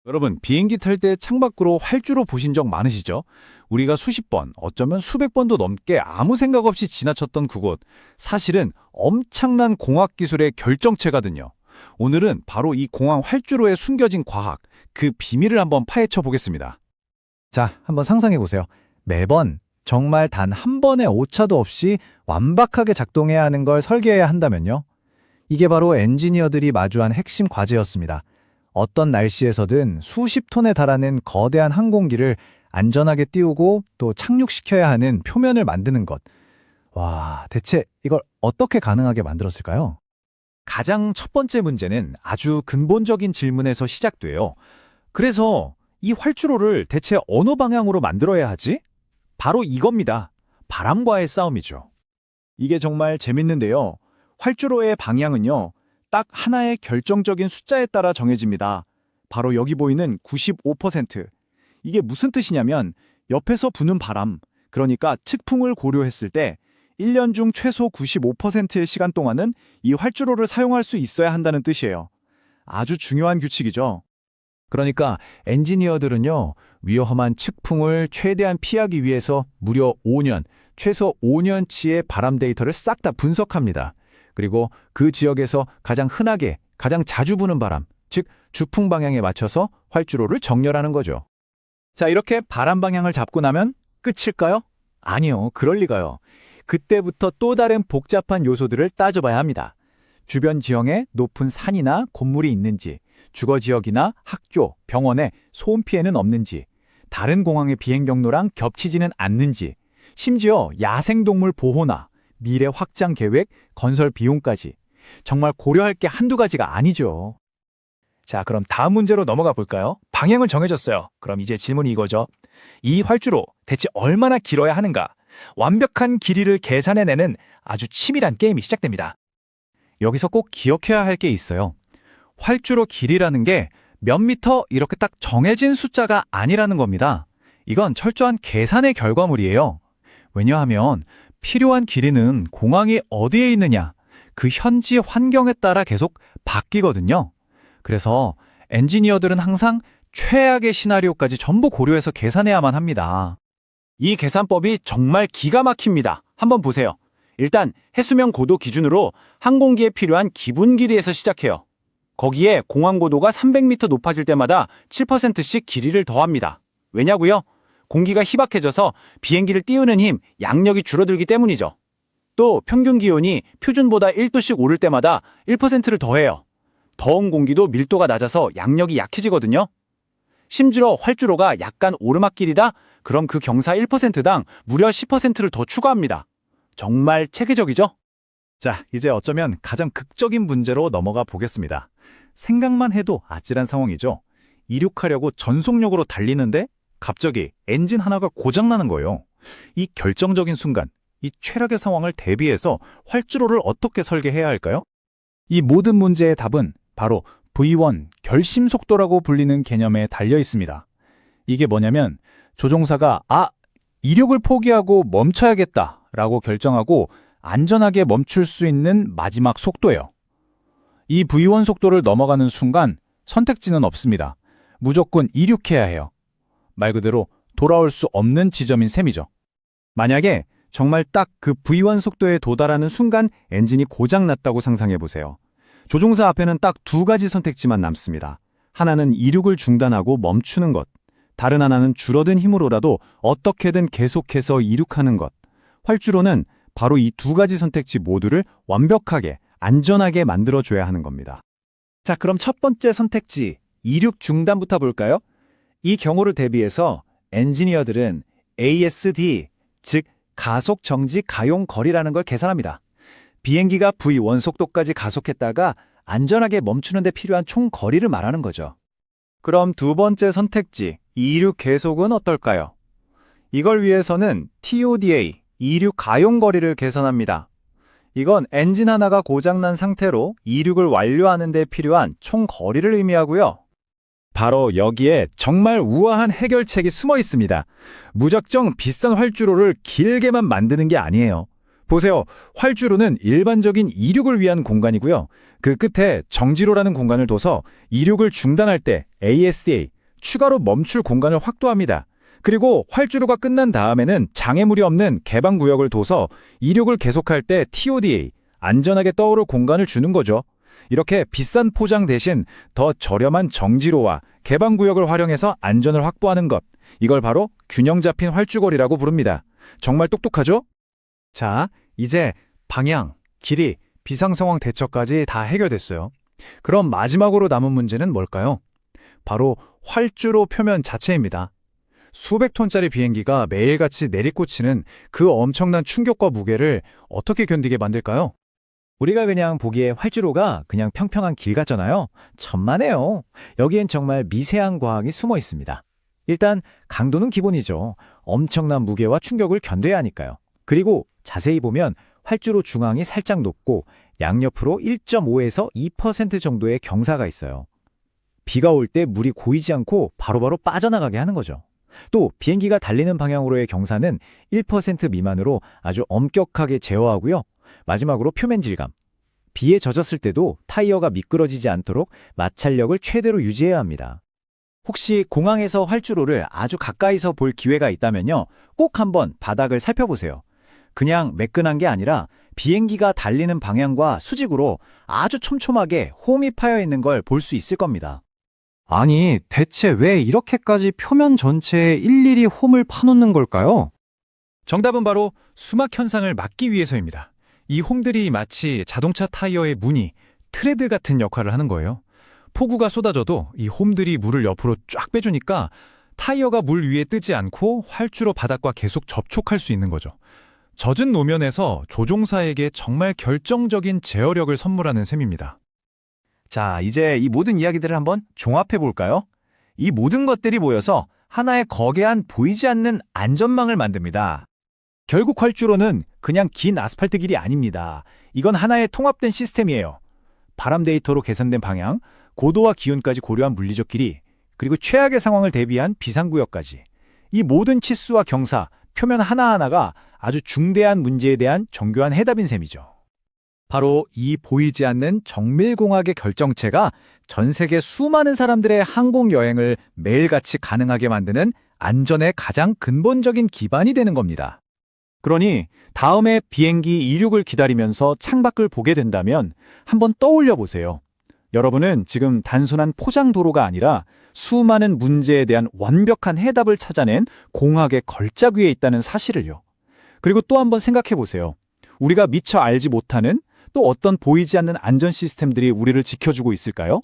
여러분, 비행기 탈 때 창밖으로 활주로 보신 적 많으시죠? 우리가 수십 번, 어쩌면 수백 번도 넘게 아무 생각 없이 지나쳤던 그곳. 사실은 엄청난 공학 기술의 결정체거든요. 오늘은 바로 이 공항 활주로에 숨겨진 과학, 그 비밀을 한번 파헤쳐 보겠습니다. 자, 한번 상상해 보세요. 매번 정말 단 한 번의 오차도 없이 완벽하게 작동해야 하는 걸 설계해야 한다면요. 이게 바로 엔지니어들이 마주한 핵심 과제였습니다. 어떤 날씨에서든 수십 톤에 달하는 거대한 항공기를 안전하게 띄우고 또 착륙시켜야 하는 표면을 만드는 것. 와, 대체 이걸 어떻게 가능하게 만들었을까요? 가장 첫 번째 문제는 아주 근본적인 질문에서 시작돼요. 그래서 이 활주로를 대체 어느 방향으로 만들어야 하지? 바로 이겁니다. 바람과의 싸움이죠. 이게 정말 재밌는데요. 활주로의 방향은요, 딱 하나의 결정적인 숫자에 따라 정해집니다. 바로 여기 보이는 95%. 이게 무슨 뜻이냐면 옆에서 부는 바람, 그러니까 측풍을 고려했을 때 1년 중 최소 95%의 시간 동안은 이 활주로를 사용할 수 있어야 한다는 뜻이에요. 아주 중요한 규칙이죠. 그러니까 엔지니어들은요, 위험한 측풍을 최대한 피하기 위해서 무려 5년, 최소 5년치의 바람 데이터를 싹 다 분석합니다. 그리고 그 지역에서 가장 흔하게, 가장 자주 부는 바람, 즉 주풍 방향에 맞춰서 활주로를 정렬하는 거죠. 자, 이렇게 바람 방향을 잡고 나면 끝일까요? 아니요, 그럴 리가요. 그때부터 또 다른 복잡한 요소들을 따져봐야 합니다. 주변 지형에 높은 산이나 건물이 있는지, 주거 지역이나 학교, 병원에 소음 피해는 없는지, 다른 공항의 비행 경로랑 겹치지는 않는지, 심지어 야생동물 보호나 미래 확장 계획, 건설 비용까지 정말 고려할 게 한두 가지가 아니죠. 자, 그럼 다음 문제로 넘어가 볼까요? 방향을 정해졌어요. 그럼 이제 질문이 이거죠. 이 활주로 대체 얼마나 길어야 하는가? 완벽한 길이를 계산해내는 아주 치밀한 게임이 시작됩니다. 여기서 꼭 기억해야 할 게 있어요. 활주로 길이라는 게 몇 미터 이렇게 딱 정해진 숫자가 아니라는 겁니다. 이건 철저한 계산의 결과물이에요. 왜냐하면 필요한 길이는 공항이 어디에 있느냐, 그 현지 환경에 따라 계속 바뀌거든요. 그래서 엔지니어들은 항상 최악의 시나리오까지 전부 고려해서 계산해야만 합니다. 이 계산법이 정말 기가 막힙니다. 한번 보세요. 일단 해수면 고도 기준으로 항공기에 필요한 기본 길이에서 시작해요. 거기에 공항 고도가 300m 높아질 때마다 7%씩 길이를 더합니다. 왜냐고요? 공기가 희박해져서 비행기를 띄우는 힘, 양력이 줄어들기 때문이죠. 또 평균 기온이 표준보다 1도씩 오를 때마다 1%를 더해요. 더운 공기도 밀도가 낮아서 양력이 약해지거든요. 심지어 활주로가 약간 오르막길이다? 그럼 그 경사 1%당 무려 10%를 더 추가합니다. 정말 체계적이죠? 자, 이제 어쩌면 가장 극적인 문제로 넘어가 보겠습니다. 생각만 해도 아찔한 상황이죠. 이륙하려고 전속력으로 달리는데 갑자기 엔진 하나가 고장나는 거예요. 이 결정적인 순간, 이 최악의 상황을 대비해서 활주로를 어떻게 설계해야 할까요? 이 모든 문제의 답은 바로 V1 결심 속도라고 불리는 개념에 달려 있습니다. 이게 뭐냐면 조종사가 이륙을 포기하고 멈춰야겠다라고 결정하고 안전하게 멈출 수 있는 마지막 속도예요. 이 V1 속도를 넘어가는 순간 선택지는 없습니다. 무조건 이륙해야 해요. 말 그대로 돌아올 수 없는 지점인 셈이죠. 만약에 정말 딱 그 V1 속도에 도달하는 순간 엔진이 고장났다고 상상해보세요. 조종사 앞에는 딱 두 가지 선택지만 남습니다. 하나는 이륙을 중단하고 멈추는 것, 다른 하나는 줄어든 힘으로라도 어떻게든 계속해서 이륙하는 것. 활주로는 바로 이 두 가지 선택지 모두를 완벽하게, 안전하게 만들어줘야 하는 겁니다. 자, 그럼 첫 번째 선택지, 이륙 중단부터 볼까요? 이 경우를 대비해서 엔지니어들은 ASD, 즉 가속 정지 가용 거리라는 걸 계산합니다. 비행기가 V1 속도까지 가속했다가 안전하게 멈추는 데 필요한 총 거리를 말하는 거죠. 그럼 두 번째 선택지, 이륙 계속은 어떨까요? 이걸 위해서는 TODA, 이륙 가용 거리를 계산합니다. 이건 엔진 하나가 고장난 상태로 이륙을 완료하는 데 필요한 총 거리를 의미하고요. 바로 여기에 정말 우아한 해결책이 숨어 있습니다. 무작정 비싼 활주로를 길게만 만드는 게 아니에요. 보세요. 활주로는 일반적인 이륙을 위한 공간이고요. 그 끝에 정지로라는 공간을 둬서 이륙을 중단할 때 ASDA, 추가로 멈출 공간을 확보합니다. 그리고 활주로가 끝난 다음에는 장애물이 없는 개방 구역을 둬서 이륙을 계속할 때 TODA, 안전하게 떠오를 공간을 주는 거죠. 이렇게 비싼 포장 대신 더 저렴한 정지로와 개방 구역을 활용해서 안전을 확보하는 것. 이걸 바로 균형 잡힌 활주거리라고 부릅니다. 정말 똑똑하죠? 자, 이제 방향, 길이, 비상상황 대처까지 다 해결됐어요. 그럼 마지막으로 남은 문제는 뭘까요? 바로 활주로 표면 자체입니다. 수백 톤짜리 비행기가 매일같이 내리꽂히는 그 엄청난 충격과 무게를 어떻게 견디게 만들까요? 우리가 그냥 보기에 활주로가 그냥 평평한 길 같잖아요. 천만에요. 여기엔 정말 미세한 과학이 숨어 있습니다. 일단 강도는 기본이죠. 엄청난 무게와 충격을 견뎌야 하니까요. 그리고 자세히 보면 활주로 중앙이 살짝 높고 양옆으로 1.5에서 2% 정도의 경사가 있어요. 비가 올 때 물이 고이지 않고 바로바로 빠져나가게 하는 거죠. 또 비행기가 달리는 방향으로의 경사는 1% 미만으로 아주 엄격하게 제어하고요. 마지막으로 표면 질감. 비에 젖었을 때도 타이어가 미끄러지지 않도록 마찰력을 최대로 유지해야 합니다. 혹시 공항에서 활주로를 아주 가까이서 볼 기회가 있다면요. 꼭 한번 바닥을 살펴보세요. 그냥 매끈한 게 아니라 비행기가 달리는 방향과 수직으로 아주 촘촘하게 홈이 파여 있는 걸 볼 수 있을 겁니다. 아니, 대체 왜 이렇게까지 표면 전체에 일일이 홈을 파놓는 걸까요? 정답은 바로 수막 현상을 막기 위해서입니다. 이 홈들이 마치 자동차 타이어의 무늬, 트레드 같은 역할을 하는 거예요. 폭우가 쏟아져도 이 홈들이 물을 옆으로 쫙 빼주니까 타이어가 물 위에 뜨지 않고 활주로 바닥과 계속 접촉할 수 있는 거죠. 젖은 노면에서 조종사에게 정말 결정적인 제어력을 선물하는 셈입니다. 자, 이제 이 모든 이야기들을 한번 종합해 볼까요? 이 모든 것들이 모여서 하나의 거대한 보이지 않는 안전망을 만듭니다. 결국 활주로는 그냥 긴 아스팔트 길이 아닙니다. 이건 하나의 통합된 시스템이에요. 바람 데이터로 계산된 방향, 고도와 기온까지 고려한 물리적 길이, 그리고 최악의 상황을 대비한 비상구역까지. 이 모든 치수와 경사, 표면 하나하나가 아주 중대한 문제에 대한 정교한 해답인 셈이죠. 바로 이 보이지 않는 정밀공학의 결정체가 전 세계 수많은 사람들의 항공여행을 매일같이 가능하게 만드는 안전의 가장 근본적인 기반이 되는 겁니다. 그러니 다음에 비행기 이륙을 기다리면서 창밖을 보게 된다면 한번 떠올려 보세요. 여러분은 지금 단순한 포장 도로가 아니라 수많은 문제에 대한 완벽한 해답을 찾아낸 공학의 걸작 위에 있다는 사실을요. 그리고 또 한번 생각해 보세요. 우리가 미처 알지 못하는 또 어떤 보이지 않는 안전 시스템들이 우리를 지켜주고 있을까요?